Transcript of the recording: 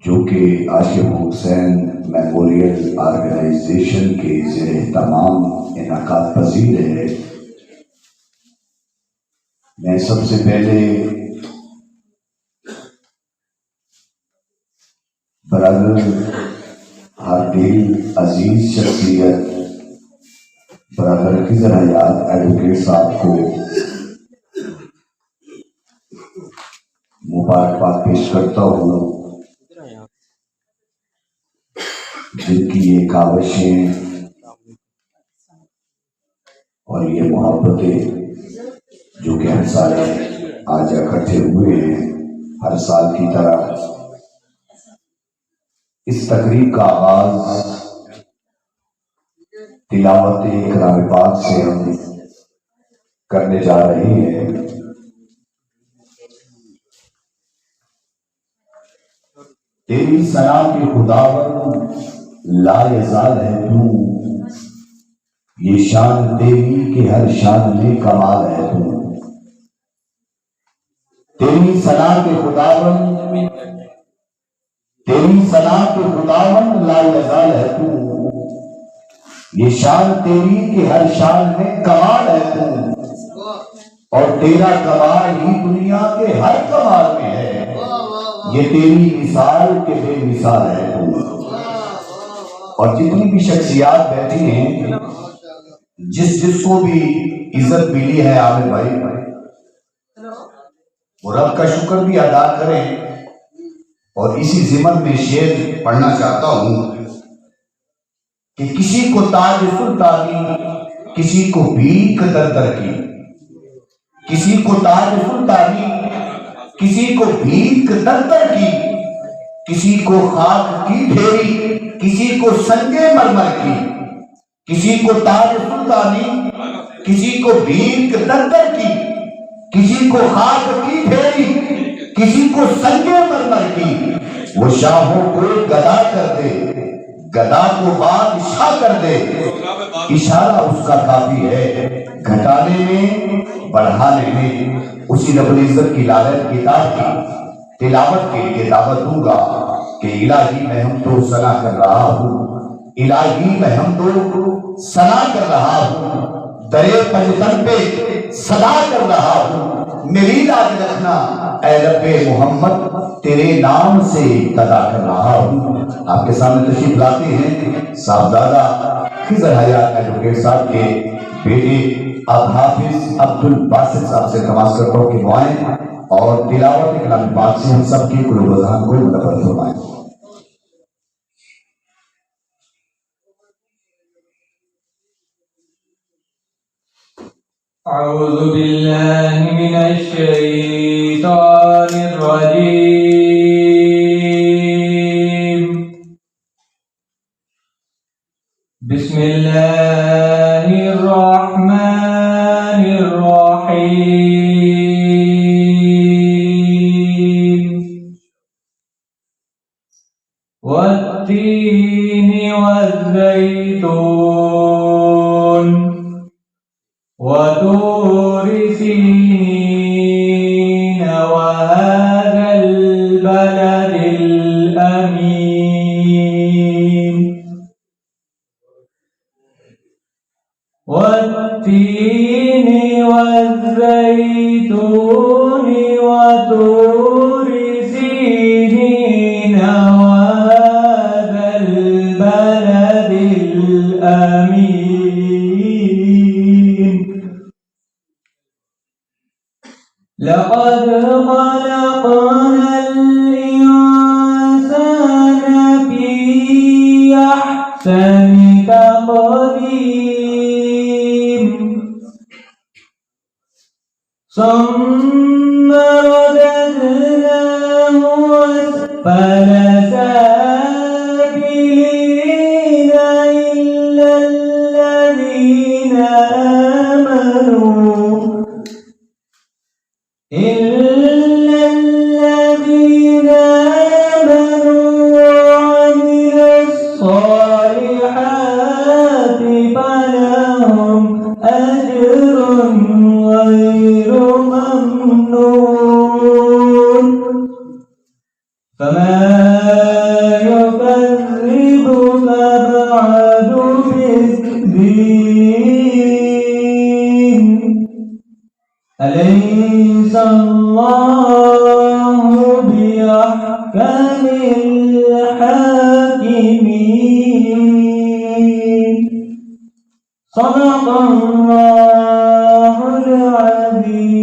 جو کہ عاشق حسین میموریل آرگنائزیشن کے زیر اہتمام انعقاد پذیر ہے، میں سب سے پہلے برادر ہر دل عزیز شخصیت برادر خضر حیات ایڈوکیٹ صاحب کو مبارکباد پیش کرتا ہوں، جن کی یہ کاوشیں اور یہ محبتیں جو کہ ہر سال آج اکٹھے ہوئے ہیں، ہر سال کی طرح اس تقریب کا آغاز تلاوت کلام پاک سے ہم کرنے جا رہے ہیں۔ تیری ثنا کے خداوند لا یزال ہے تو، یہ شان تیری کہ ہر شان میں کمال ہے تو۔ تیری ثنا کے خداوند لا یزال ہے تو، یہ شان تیری کہ ہر شان میں کمال ہے تو، اور تیرا کمال ہی دنیا کے ہر کمال میں ہے، یہ تیری مثال کے بے مثال ہے تو۔ اور جتنی بھی شخصیات بیٹھی ہیں، جس کو بھی عزت ملی ہے عامر بھائی، وہ رب کا شکر بھی ادا کریں۔ اور اسی ضمن میں شعر پڑھنا چاہتا ہوں کہ کسی کو تاج سلطانی، کسی کو بھیک در در کی، کسی کو تاج سلطانی، کسی کو بھیک در در کی، کسی کو خاک کی ڈھیری، کسی کو سنگے مرمر کی، کسی کو تاج سلطانی، کسی کو بھیک در در کی، کسی کو خاک کی ڈھیری، کسی کو سنگے مرمر کی۔ وہ شاہوں کو گدا کر دے، گدا کو بادشاہ کر دے، اشارہ اس کا کافی ہے گھٹانے میں بڑھانے میں۔ اسی رب العزت کی لالت کتاب کی تلاوت کے لیے دعوت دوں گا کہ الہی میں ہم تو ثنا کر رہا ہوں، الہی میں ہم تو ثنا کر رہا ہوں، درے پنجتن پہ صدا کر رہا ہوں، میری لاج رکھنا اے رب محمد، تیرے نام سے ابتدا کر رہا ہوں۔ آپ کے سامنے تشریف لاتے ہیں صاحبزادہ خضر حیات ایڈوکیٹ صاحب کے بیٹے اب حافظ عبد الباسط صاحب سے تماس کرتا ہوں کہ دعائیں اور تلاوت کلام پاک سے ہم سب کی قلوب و اذہان کو منور فرمائیں۔ اعوذ باللہ من الشیطان الرجیم، بسم اللہ الرحمن الرحیم، والتین والزیتون وطور سینین وهذا البلد الأمين، والتين والزيتون وطور سينين وهذا البلد الأمين، لقد خلقنا الإنسان في أحسن تقويم، ثم رددناه أسفل سافلين إلا الذين آمنوا وعملوا الصالحات فلهم أجر غير ممنون، فما يكذبك بعد بالدين أليس الله بأحكم الحاكمين صدق الله العظيم.